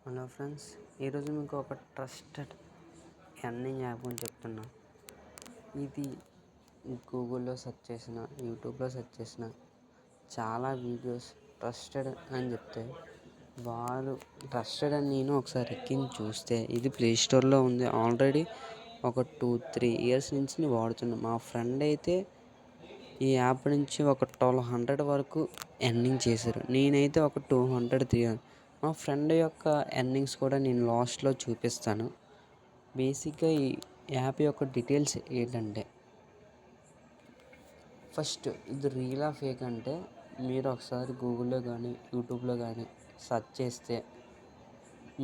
Hello friends, ఈరోజు మీకు ఒక ట్రస్టెడ్ ఎర్నింగ్ యాప్ అని చెప్తున్నా. ఇది గూగుల్లో సెర్చ్ చేసిన, యూట్యూబ్లో సెర్చ్ చేసిన చాలా వీడియోస్ ట్రస్టెడ్ అని చెప్తే వారు ట్రస్టెడ్ అని నేను ఒకసారి ఎక్కించి చూస్తే ఇది ప్లే స్టోర్లో ఉంది. ఆల్రెడీ ఒక 2-3 ఇయర్స్ నుంచి నేను వాడుతున్నా. మా ఫ్రెండ్ అయితే ఈ యాప్ నుంచి ఒక 1200 వరకు ఎర్నింగ్ చేశారు. నేనైతే ఒక 200-300. మా ఫ్రెండ్ యొక్క ఎర్నింగ్స్ కూడా నేను లాస్ట్లో చూపిస్తాను. బేసిక్గా ఈ యాప్ యొక్క డీటెయిల్స్ ఏంటంటే, ఫస్ట్ ఇది రియలా ఫేక్ అంటే మీరు ఒకసారి గూగుల్లో కానీ యూట్యూబ్లో కానీ సెర్చ్ చేస్తే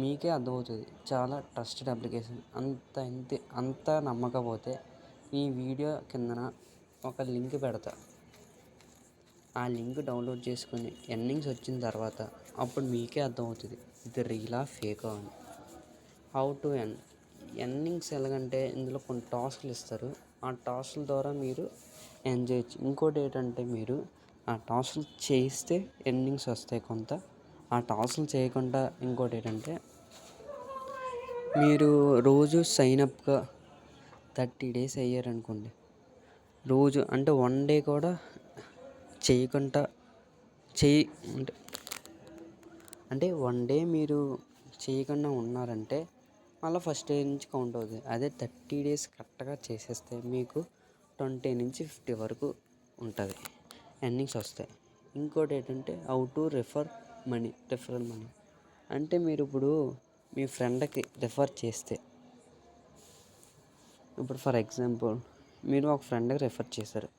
మీకే అర్థమవుతుంది. చాలా ట్రస్టెడ్ అప్లికేషన్. అంత నమ్మకపోతే ఈ వీడియో కిందన ఒక లింక్ పెడతా. ఆ లింక్ డౌన్లోడ్ చేసుకొని ఎర్నింగ్స్ వచ్చిన తర్వాత అప్పుడు మీకే అర్థమవుతుంది ఇది రియలా ఫేకా అని. హౌ టు ఎర్నింగ్స్ ఎలాగంటే ఇందులో కొన్ని టాస్క్లు ఇస్తారు. ఆ టాస్క్ల ద్వారా మీరు ఎర్న్ చేయొచ్చు. ఇంకోటి ఏంటంటే మీరు ఆ టాస్క్లు చేస్తే ఎర్నింగ్స్ వస్తాయి కొంత. ఆ టాస్క్లు చేయకుండా ఇంకోటి ఏంటంటే మీరు రోజు సైన్అప్గా 30 డేస్ అయ్యారనుకోండి, రోజు అంటే 1 డే కూడా చేయకుండా అంటే 1 డే మీరు చేయకుండా ఉన్నారంటే మళ్ళీ ఫస్ట్ డే నుంచి కౌంట్ అవుతుంది. అదే 30 డేస్ కరెక్ట్గా చేసేస్తే మీకు 20 నుంచి 50 వరకు ఉంటుంది, ఎర్నింగ్స్ వస్తాయి. ఇంకోటి ఏంటంటే హౌ టు రిఫరల్ మనీ. అంటే మీరు ఇప్పుడు మీ ఫ్రెండ్కి రిఫర్ చేస్తే, ఇప్పుడు ఫర్ ఎగ్జాంపుల్ మీరు ఒక ఫ్రెండ్కి రిఫర్ చేశారు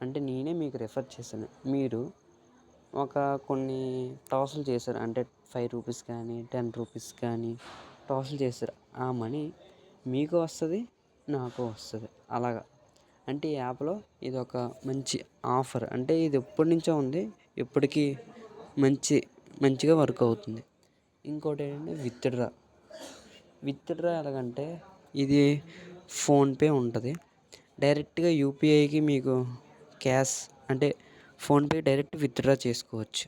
అంటే నేనే మీకు రిఫర్ చేశాను. మీరు కొన్ని టాస్క్లు చేశారు అంటే 5 రూపీస్ కానీ 10 రూపీస్ కానీ టాస్క్లు చేశారు. ఆ మనీ మీకు వస్తుంది, నాకు వస్తుంది. అలాగా అంటే ఈ యాప్లో ఇది ఒక మంచి ఆఫర్. అంటే ఇది ఎప్పటి నుంచో ఉంది, ఇప్పటికీ మంచిగా వర్క్ అవుతుంది. ఇంకోటి ఏంటంటే విత్డ్రా ఎలాగంటే ఇది ఫోన్పే ఉంటుంది. డైరెక్ట్గా యూపీఐకి మీకు క్యాష్ అంటే ఫోన్పే డైరెక్ట్ విత్డ్రా చేసుకోవచ్చు.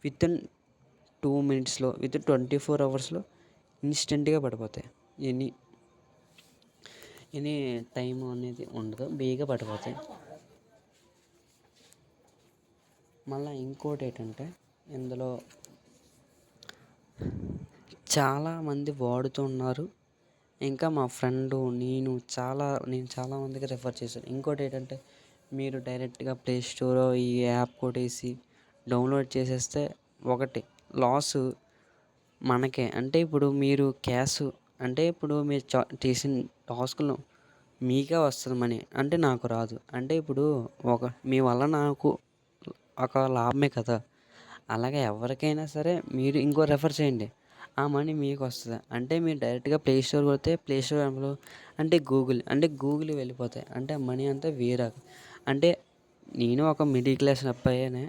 వితిన్ 2 మినిట్స్లో, వితిన్ 24 అవర్స్లో ఇన్స్టెంట్గా పడిపోతాయి. ఎనీ టైం అనేది ఉండదు, బేగా పడిపోతాయి. మళ్ళీ ఇంకోటి ఏంటంటే ఇందులో చాలామంది వాడుతున్నారు. ఇంకా మా ఫ్రెండు నేను చాలా మందికి రిఫర్ చేశాను. ఇంకోటి ఏంటంటే మీరు డైరెక్ట్గా ప్లే స్టోర్ ఈ యాప్ కొట్టేసి డౌన్లోడ్ చేసేస్తే ఒకటి లాస్ మనకే. అంటే ఇప్పుడు మీరు క్యాష్ అంటే ఇప్పుడు మీరు చేసిన టాస్క్లు మీకే వస్తుంది మనీ, అంటే నాకు రాదు. అంటే ఇప్పుడు మీ వల్ల నాకు ఒక లాభమే కదా. అలాగే ఎవరికైనా సరే మీరు ఇంకో రెఫర్ చేయండి, ఆ మనీ మీకు వస్తుంది. అంటే మీరు డైరెక్ట్గా ప్లే స్టోర్ కొడితే ప్లే స్టోర్ యాప్లో అంటే గూగుల్ వెళ్ళిపోతాయి. అంటే మనీ అంతా వేరే. అంటే నేను ఒక మిడిల్ క్లాస్ అబ్బాయినే.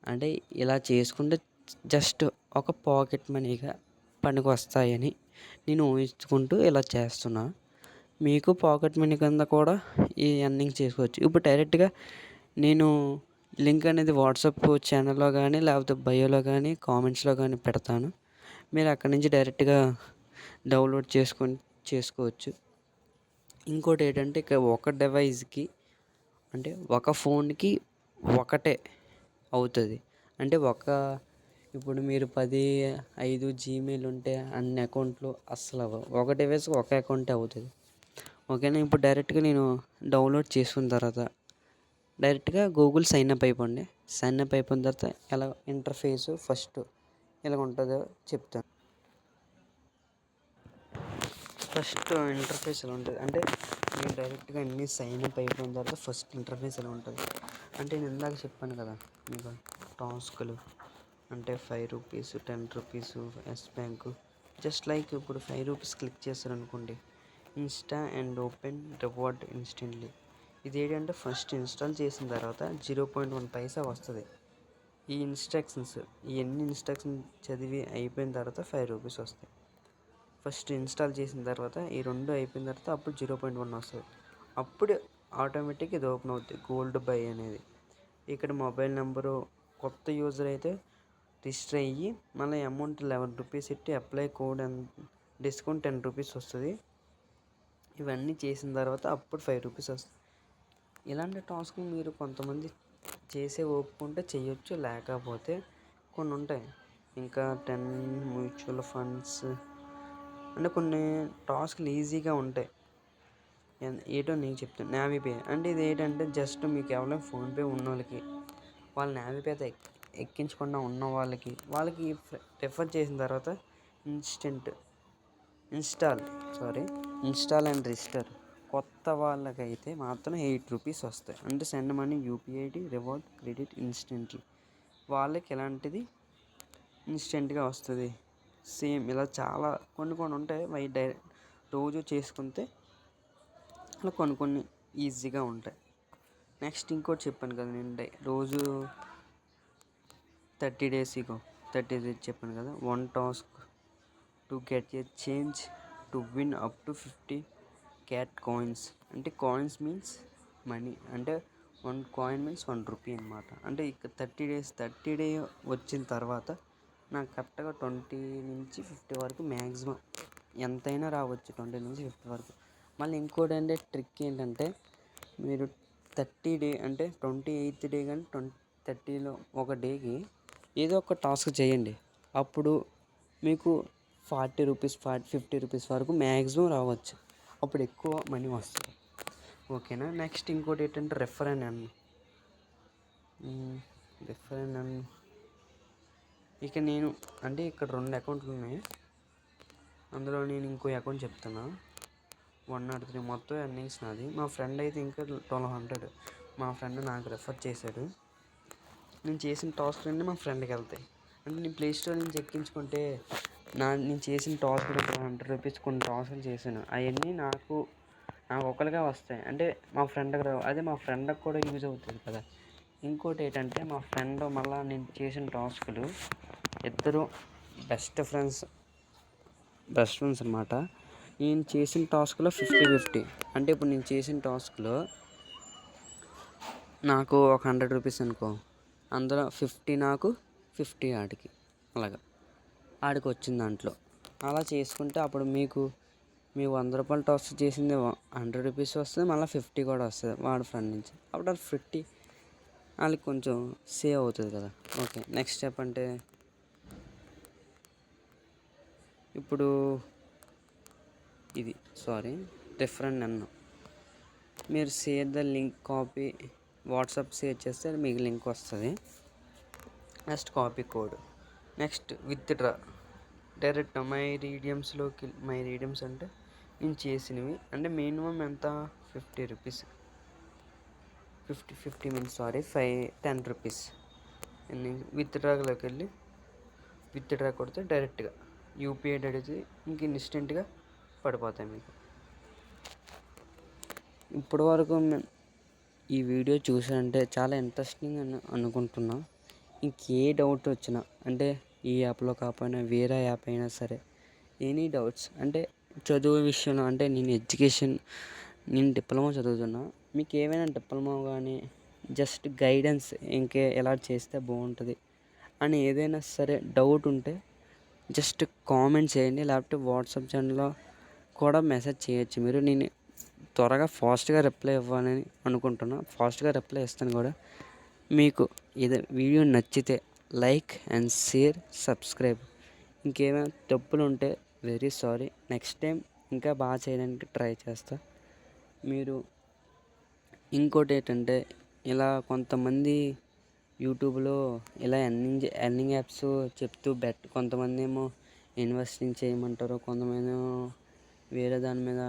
అంటే ఇలా చేసుకుంటే జస్ట్ ఒక పాకెట్ మనీగా పనికి వస్తాయని నేను ఊహించుకుంటూ ఇలా చేస్తున్నా. మీకు పాకెట్ మనీ కింద కూడా ఈ ఎర్నింగ్ చేసుకోవచ్చు. ఇప్పుడు డైరెక్ట్గా నేను లింక్ అనేది వాట్సాప్ ఛానల్లో కానీ లేకపోతే బయోలో కానీ కామెంట్స్లో కానీ పెడతాను. మీరు అక్కడి నుంచి డైరెక్ట్గా డౌన్లోడ్ చేసుకోవచ్చు. ఇంకోటి ఏంటంటే ఇక ఒక డివైస్కి అంటే ఒక ఫోన్కి ఒకటే అవుతుంది. అంటే ఇప్పుడు మీరు 5 జీమెయిల్ ఉంటే అన్ని అకౌంట్లు అస్సలు అవ్వవు. ఒక డివైస్కి ఒక అకౌంటే అవుతుంది. ఓకేనా. ఇప్పుడు డైరెక్ట్గా నేను డౌన్లోడ్ చేసుకున్న తర్వాత డైరెక్ట్గా గూగుల్ సైన్అప్ అయిపోండి. సైన్అప్ అయిపోయిన తర్వాత ఎలా ఇంటర్ఫేస్ ఫస్ట్ ఎలా ఉంటుందో చెప్తాను. ఫస్ట్ ఇంటర్ఫేస్ ఎలా ఉంటుంది అంటే మీరు డైరెక్ట్గా అన్ని సైన్అప్ అయిపోయిన తర్వాత ఫస్ట్ ఇంటర్ఫేస్ ఎలా ఉంటుంది అంటే నేను ఇందాక చెప్పాను కదా మీకు టాస్క్లు అంటే 5 రూపీస్ 10 రూపీస్ ఎస్ బ్యాంకు. జస్ట్ లైక్ ఇప్పుడు 5 రూపీస్ క్లిక్ చేస్తారనుకోండి, insta and open reward instantly. ఇది ఏంటంటే ఫస్ట్ ఇన్స్టాల్ చేసిన తర్వాత 0.1 పైసా వస్తుంది. ఈ ఇవన్నీ ఇన్స్ట్రక్షన్స్ చదివి అయిపోయిన తర్వాత 5 రూపీస్ వస్తాయి. ఫస్ట్ ఇన్స్టాల్ చేసిన తర్వాత ఈ 2 అయిపోయిన తర్వాత అప్పుడు 0.1 వస్తుంది. అప్పుడు ఆటోమేటిక్గా ఇది ఓపెన్ అవుతుంది గోల్డ్ బై అనేది. ఇక్కడ మొబైల్ నెంబరు కొత్త యూజర్ అయితే రిజిస్టర్ అయ్యి మళ్ళీ అమౌంట్ 11 రూపీస్ ఇట్టి అప్లై కోడ్ డిస్కౌంట్ 10 రూపీస్ వస్తుంది. ఇవన్నీ చేసిన తర్వాత అప్పుడు 5 రూపీస్ వస్తుంది. ఇలాంటి టాస్క్లు మీరు కొంతమంది చేసే ఒప్పుకుంటే చేయొచ్చు, లేకపోతే కొన్ని ఉంటాయి ఇంకా 10 మ్యూచువల్ ఫండ్స్ అంటే కొన్ని టాస్క్లు ఈజీగా ఉంటాయి. ఏటో నేను చెప్తాను. నావీపే అంటే ఇది ఏంటంటే జస్ట్ మీకు కేవలం ఫోన్పే ఉన్న వాళ్ళకి, వాళ్ళ నావీపే ఎక్కించకుండా ఉన్న వాళ్ళకి రెఫర్ చేసిన తర్వాత ఇన్స్టాల్ అండ్ రిజిస్టర్ కొత్త వాళ్ళకైతే మాత్రం 8 రూపీస్ వస్తాయి. అంటే send money, UPI ID, reward, credit instantly. వాళ్ళకి ఎలాంటిది ఇన్స్టెంట్గా వస్తుంది. సేమ్ ఇలా చాలా కొన్ని ఉంటాయి. రోజు చేసుకుంటే అలా కొన్ని ఈజీగా ఉంటాయి. నెక్స్ట్ ఇంకోటి చెప్పాను కదా నేను రోజు 30 డేస్ చెప్పాను కదా. 1 task to get a change to win up to 50 cat coins. అంటే కాయిన్స్ మీన్స్ మనీ, అంటే 1 కాయిన్ మీన్స్ 1 రూపీ అనమాట. అంటే ఇక 30 డే వచ్చిన తర్వాత నాకు కరెక్ట్గా 20 నుంచి 50 వరకు మ్యాక్సిమం ఎంతైనా రావచ్చు. 20 నుంచి 50 వరకు. మళ్ళీ ఇంకోటి అంటే ట్రిక్ ఏంటంటే మీరు 30 డే అంటే 28th డే కానీ 30లో ఒక డేకి ఏదో ఒక టాస్క్ చేయండి. అప్పుడు మీకు 40 రూపీస్ 50 రూపీస్ వరకు మ్యాక్సిమం రావచ్చు. అప్పుడు ఎక్కువ మనీ వస్తుంది. ఓకేనా. నెక్స్ట్ ఇంకోటి ఏంటంటే రెఫర్ అండ్ ఎర్న్. ఇక నేను అంటే ఇక్కడ 2 అకౌంట్లు ఉన్నాయి. అందులో నేను ఇంకో అకౌంట్ చెప్తున్నా. 103 మొత్తం ఎర్నింగ్స్ నాది. మా ఫ్రెండ్ అయితే ఇంకా 1200 మా ఫ్రెండ్ నాకు రెఫర్ చేశాడు. నేను చేసిన టాస్క్లన్నీ మా ఫ్రెండ్కి వెళ్తాయి. అంటే నేను ప్లే స్టోర్ నుంచి ఎక్కించుకుంటే నేను చేసిన టాస్క్లు 100 రూపీస్ కొన్ని టాస్క్లు చేశాను. అవన్నీ నాకు ఒకరిగా వస్తాయి. అంటే మా ఫ్రెండ్కి రావు. అదే మా ఫ్రెండ్కి కూడా యూజ్ అవుతుంది కదా. ఇంకోటి ఏంటంటే మా ఫ్రెండ్ మళ్ళీ నేను చేసిన టాస్కులు ఇద్దరు బెస్ట్ ఫ్రెండ్స్ అనమాట. నేను చేసిన టాస్క్లో 50-50. అంటే ఇప్పుడు నేను చేసిన టాస్క్లో నాకు ఒక 100 రూపీస్ అనుకో, అందులో 50 నాకు 50 ఆడికి, అలాగా ఆడికి వచ్చింది దాంట్లో. అలా చేసుకుంటే అప్పుడు మీకు 100 రూపాయలు టాస్క్ చేసింది 100 రూపీస్ వస్తుంది, మళ్ళీ 50 కూడా వస్తుంది వాడి ఫ్రెండ్ నుంచి. అప్పుడు అది 50 వాళ్ళకి కొంచెం సేవ్ అవుతుంది కదా. ఓకే. నెక్స్ట్ స్టెప్ అంటే ఇప్పుడు ఇది డిఫరెంట్ అన్న మీరు share the link copy WhatsApp share చేస్తే మీకు లింక్ వస్తుంది. Next copy code. Next withdraw direct my redeems అంటే నేను చేసినవి. అంటే మినిమం ఎంత 50 రూపీస్ 10 రూపీస్. విత్డ్రాలోకి వెళ్ళి విత్డ్రా కొడితే డైరెక్ట్గా యూపీఐ అడిగితే ఇంక ఇన్స్టెంట్గా పడిపోతాయి మీకు. ఇప్పటి వరకు ఈ వీడియో చూసారంటే చాలా ఇంట్రెస్టింగ్ అని అనుకుంటున్నా. ఇంకే డౌట్ వచ్చినా అంటే ఈ యాప్లో కాకపోయినా వేరే యాప్ అయినా సరే, ఎనీ డౌట్స్ అంటే చదువు విషయంలో, అంటే నేను డిప్లొమా చదువుతున్నా. మీకు ఏమైనా డిప్లొమా కానీ జస్ట్ గైడెన్స్ ఎలా చేస్తే బాగుంటుంది అని ఏదైనా సరే డౌట్ ఉంటే జస్ట్ కామెంట్ చేయండి. లేకపోతే వాట్సాప్ ఛానల్లో కూడా మెసేజ్ చేయొచ్చు మీరు. నేను త్వరగా ఫాస్ట్గా రిప్లై ఇవ్వాలని అనుకుంటున్నా. ఫాస్ట్గా రిప్లై ఇస్తాను కూడా. మీకు ఇది వీడియో నచ్చితే లైక్ అండ్ షేర్, సబ్స్క్రైబ్. ఇంకేమైనా తప్పులు ఉంటే వెరీ సారీ. నెక్స్ట్ టైం ఇంకా బాగా చేయడానికి ట్రై చేస్తా. మీరు ఇంకోటి ఏంటంటే ఇలా కొంతమంది యూట్యూబ్లో ఇలా ఎర్నింగ్ యాప్స్ చెప్తూ కొంతమంది ఏమో ఇన్వెస్టింగ్ చేయమంటారు, కొంతమంది ఏమో వేరే దాని మీద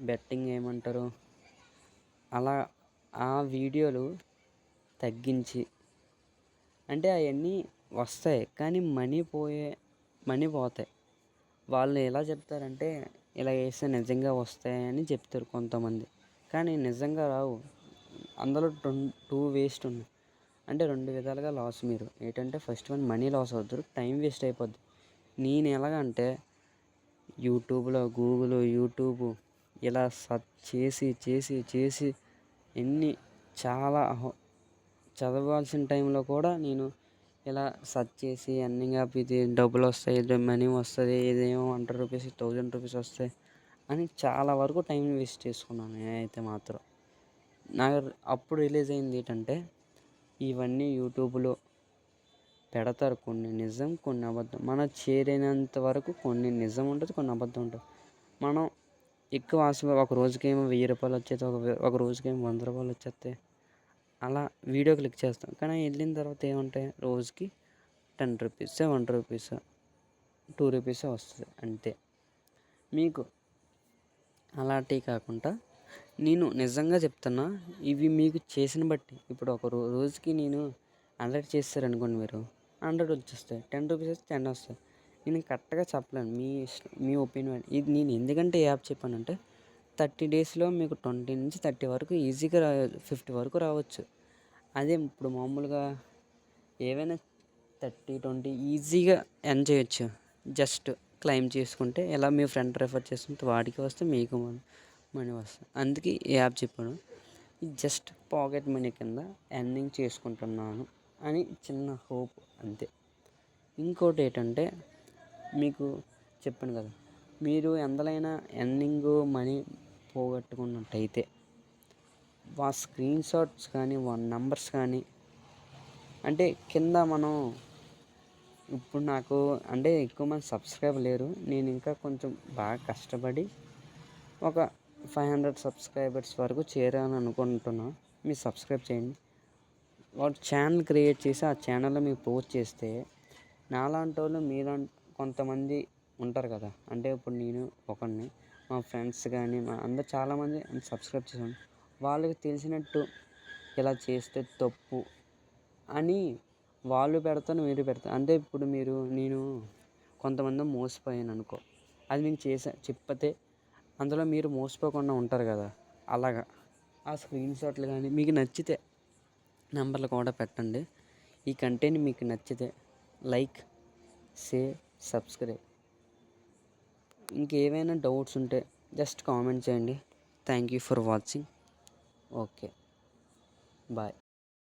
బెట్టింగ్ చేయమంటారు. అలా ఆ వీడియోలు తగ్గించి, అంటే అవన్నీ వస్తాయి కానీ మనీ పోతాయి. వాళ్ళు ఎలా చెప్తారంటే ఇలా వేస్తే నిజంగా వస్తాయని చెప్తారు కొంతమంది, కానీ నిజంగా రావు. అందులో 2 వేస్ట్ ఉన్నాయి. అంటే 2 విధాలుగా లాస్. మీరు ఏంటంటే ఫస్ట్ వన్ మనీ లాస్ అవుతారు, టైం వేస్ట్ అయిపోద్ది. నేను ఎలాగంటే యూట్యూబ్ ఇలా సెర్చ్ చేసి చాలా చదవాల్సిన టైంలో కూడా నేను ఇలా సెర్చ్ చేసి ఎర్నింగ్ యాప్ ఇది డబ్బులు వస్తాయి, ఇది మనీ వస్తుంది, ఇదేమో రూ. 100 రూ. 1000 వస్తాయి అని చాలా వరకు టైం వేస్ట్ చేసుకున్నాను నేనైతే మాత్రం. నాకు అప్పుడు రిలీజ్ అయింది ఏంటంటే ఇవన్నీ యూట్యూబ్లో పెడతారు, కొన్ని నిజం కొన్ని అబద్ధం. మన చేరినంత వరకు కొన్ని నిజం ఉంటుంది, కొన్ని అబద్ధం ఉంటుంది. మనం ఎక్కువ ఆశ ఒక రోజుకేమో రూ. 1000 వచ్చేది, ఒక రోజుకేమో రూ. 100 వచ్చేస్తాయి. అలా వీడియో క్లిక్ చేస్తాం, కానీ వెళ్ళిన తర్వాత ఏముంటాయి, రోజుకి రూ. 10 రూ. 1 రూ. 2 వస్తుంది అంతే. మీకు అలాంటివి కాకుండా నేను నిజంగా చెప్తున్నా, ఇవి మీకు చేసిన బట్టి ఇప్పుడు ఒక రోజుకి నేను 100 చేస్తారనుకోండి, మీరు 100 వచ్చేస్తాయి, రూ. 10 వస్తే 10 వస్తాయి. నేను కరెక్ట్గా చెప్పలేను, మీ ఒపీనియన్. ఇది నేను ఎందుకంటే ఈ యాప్ చెప్పానంటే 30 డేస్లో మీకు 20 నుంచి 30 వరకు ఈజీగా 50 వరకు రావచ్చు. అదే ఇప్పుడు మామూలుగా ఏవైనా 30, 20 ఈజీగా ఎర్న్ చేయొచ్చు. జస్ట్ క్లెయిమ్ చేసుకుంటే ఎలా మీ ఫ్రెండ్ రెఫర్ చేసుకుంటే వాడికి వస్తే మీకు మనీ వస్తుంది. అందుకే ఈ యాప్ చెప్పాను. ఇది జస్ట్ పాకెట్ మనీ కింద ఎర్నింగ్ చేసుకుంటున్నాను అని చిన్న హోప్ అంతే. ఇంకోటి ఏంటంటే మీకు చెప్పాను కదా, మీరు ఎంతలైనా ఎర్నింగ్ మనీ పోగొట్టుకున్నట్టయితే స్క్రీన్ షాట్స్ కానీ నంబర్స్ కానీ అంటే కింద మనం ఇప్పుడు నాకు అంటే ఎక్కువ మంది సబ్స్క్రైబ్ లేరు. నేను ఇంకా కొంచెం బాగా కష్టపడి ఒక 500 సబ్స్క్రైబర్స్ వరకు చేరాలని అనుకుంటున్నాను. మీరు సబ్స్క్రైబ్ చేయండి. వాడు ఛానల్ క్రియేట్ చేసి ఆ ఛానల్లో మీరు పోస్ట్ చేస్తే నాలాంటి వాళ్ళు కొంతమంది ఉంటారు కదా, అంటే ఇప్పుడు నేను ఒకడిని, మా ఫ్రెండ్స్ కానీ మా అందరు చాలామంది సబ్స్క్రైబ్ చేసాను. వాళ్ళకి తెలిసినట్టు ఇలా చేస్తే తప్పు అని వాళ్ళు పెడతాను, మీరు పెడతాను. అంటే ఇప్పుడు నేను కొంతమంది మోసపోయాను అనుకో, అది నేను చెప్పితే అందులో మీరు మోసపోకుండా ఉంటారు కదా, అలాగా ఆ స్క్రీన్ షాట్లు కానీ మీకు నచ్చితే నెంబర్లు కూడా పెట్టండి. ఈ కంటెంట్ మీకు నచ్చితే లైక్, షేర్, సబ్స్క్రైబ్. ఇంకేమైనా డౌట్స్ ఉంటే జస్ట్ కామెంట్ చేయండి. Thank you for watching. Okay, bye.